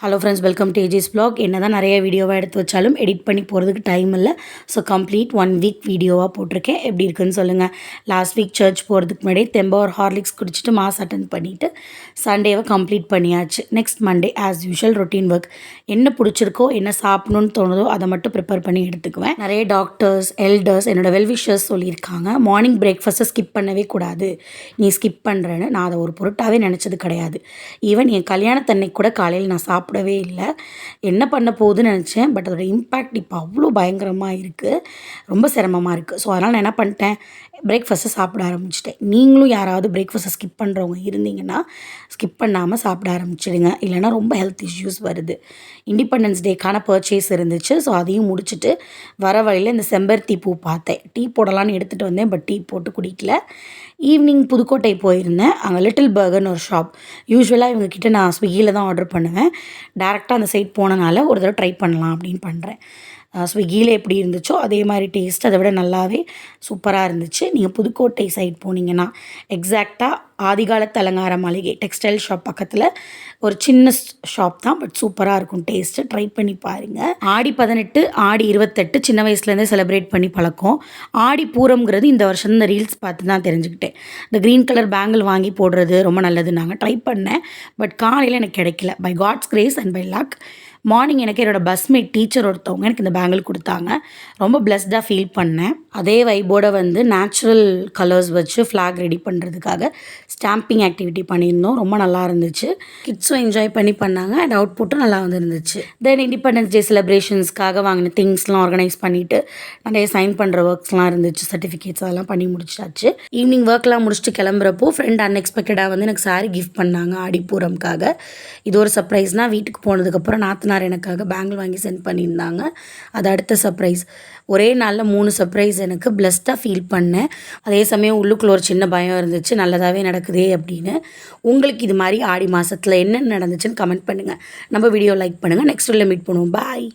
Hello friends, welcome to age is vlog. என்ன தான் நிறைய வீடியோவாக எடுத்து வச்சாலும் எடிட் பண்ணி போகிறதுக்கு டைம் இல்லை. ஸோ கம்ப்ளீட் 1 வீக் வீடியோவாக போட்டிருக்கேன். எப்படி இருக்குன்னு சொல்லுங்கள். லாஸ்ட் வீக் சர்ச் போகிறதுக்கு முன்னாடி தெம்பா ஒரு ஹார்லிக்ஸ் குடிச்சிட்டு மாஸ் அட்டன் பண்ணிவிட்டு சண்டேவை கம்ப்ளீட் பண்ணியாச்சு. Next Monday as usual routine work. என்ன பிடிச்சிருக்கோ, என்ன சாப்பிடணுன்னு தோணுதோ அதை மட்டும் ப்ரிப்பேர் பண்ணி எடுத்துக்குவேன். நிறைய டாக்டர்ஸ், எல்டர்ஸ், என்னோடய வெல்விஷர்ஸ் சொல்லியிருக்காங்க, மார்னிங் பிரேக்ஃபாஸ்ட்டை ஸ்கிப் பண்ணவே கூடாது, நீ ஸ்கிப் பண்ணுறேன்னு. நான் அதை ஒரு பொருட்டாகவே நினச்சது கிடையாது. ஈவன் என் கல்யாணத்தன்னைக்கு கூட காலையில் நான் சாப்பிடவே இல்லை. என்ன பண்ண போகுதுன்னு நினச்சேன். பட் அதோட இம்பேக்ட் இப்போ அவ்வளோ பயங்கரமாக இருக்குது. ரொம்ப சிரமமாக இருக்குது. ஸோ அதனால் நான் என்ன பண்ணிட்டேன், பிரேக்ஃபாஸ்ட்டை சாப்பிட ஆரம்பிச்சிட்டேன். நீங்களும் யாராவது பிரேக்ஃபாஸ்ட்டை ஸ்கிப் பண்ணுறவங்க இருந்தீங்கன்னா ஸ்கிப் பண்ணாமல் சாப்பிட ஆரம்பிச்சிடுங்க. இல்லைனா ரொம்ப ஹெல்த் இஷ்யூஸ் வருது. இண்டிபெண்டன்ஸ் டேக்கான பர்ச்சேஸ் இருந்துச்சு. ஸோ அதையும் முடிச்சுட்டு வர வழியில் இந்த செம்பருத்தி பூ பார்த்தேன். டீ போடலான்னு எடுத்துகிட்டு வந்தேன். பட் டீ போட்டு குடிக்கல. ஈவினிங் புதுக்கோட்டை போயிருந்தேன். அங்கே லிட்டில் பர்கர்னு ஒரு ஷாப். யூஸ்வலாக இவங்கக்கிட்ட நான் ஸ்விக்கியில் தான் ஆர்டர் பண்ணுவேன். டேரெக்டாக அந்த சைட் போனனால ஒரு தடவை ட்ரை பண்ணலாம் அப்படின்னு பண்ணுறேன். ஸ்விக்கியில் எப்படி இருந்துச்சோ அதே மாதிரி டேஸ்ட், அதை விட நல்லாவே சூப்பராக இருந்துச்சு. நீங்கள் புதுக்கோட்டை சைட் போனீங்கன்னா எக்ஸாக்டாக ஆதிகாலத்து அலங்கார மளிகை டெக்ஸ்டைல் ஷாப் பக்கத்தில் ஒரு சின்ன ஷாப் தான். பட் சூப்பராக இருக்கும் டேஸ்ட்டு. ட்ரை பண்ணி பாருங்கள். ஆடி 18, ஆடி 28 சின்ன வயசுலேருந்தே செலிப்ரேட் பண்ணி பழக்கம். ஆடி பூரம்ங்கிறது இந்த வருஷம் இந்த ரீல்ஸ் பார்த்து தான் தெரிஞ்சுக்கிட்டேன். இந்த க்ரீன் கலர் பேங்கிள் வாங்கி போடுறது ரொம்ப நல்லது. நாங்கள் ட்ரை பண்ணேன். பட் காலையில் எனக்கு கிடைக்கல. By God's grace and by luck morning எனக்கு என்னோடய பஸ்மேட் டீச்சர் ஒருத்தவங்க எனக்கு இந்த பேங்கிள் கொடுத்தாங்க. ரொம்ப பிளஸ்டாக ஃபீல் பண்ணேன். அதே வைப்போடு வந்து நேச்சுரல் கலர்ஸ் வச்சு ஃப்ளாக் ரெடி பண்ணுறதுக்காக ஸ்டாம்பிங் ஆக்டிவிட்டி பண்ணியிருந்தோம். ரொம்ப நல்லா இருந்துச்சு. கிட்ஸும் என்ஜாய் பண்ணி பண்ணாங்க. அண்ட் அவுட்புட்டும் நல்லா வந்துருந்துச்சு. தென் இண்டிபெண்டன்ஸ் டே செலிப்ரேஷன்ஸ்க்காக வாங்கின திங்ஸ்லாம் ஆர்கனைஸ் பண்ணிவிட்டு நிறைய சைன் பண்ணுற ஒர்க்ஸ்லாம் இருந்துச்சு. சர்டிஃபிகேட்ஸ் அதெல்லாம் பண்ணி முடிச்சாச்சு. ஈவினிங் ஒர்க்லாம் முடிச்சுட்டு கிளம்புறப்போ ஃப்ரெண்ட் அன்எக்ஸ்பெக்டடாக வந்து எனக்கு சாரி கிஃப்ட் பண்ணாங்க ஆடிப்பூரம்காக. இது ஒரு சர்ப்ரைஸ்னால் வீட்டுக்கு போனதுக்கப்புறம் நாத்தனார் எனக்காக பேங்கிள் வாங்கி சென்ட் பண்ணியிருந்தாங்க. அது அடுத்த சர்ப்ரைஸ். ஒரே நாளில் 3 சர்ப்ரைஸ். எனக்கு பிளஸ்டாக ஃபீல் பண்ணேன். அதே சமயம் உள்ளுக்குள்ள ஒரு சின்ன பயம் இருந்துச்சு, நல்லதாகவே நடக்குதே அப்படின்னு. உங்களுக்கு இது மாதிரி ஆடி மாதத்தில் என்னென்ன நடந்துச்சுன்னு கமெண்ட் பண்ணுங்கள். நம்ம வீடியோ லைக் பண்ணுங்கள். நெக்ஸ்ட் வீடியோவில் மீட் பண்ணுவோம். பாய்.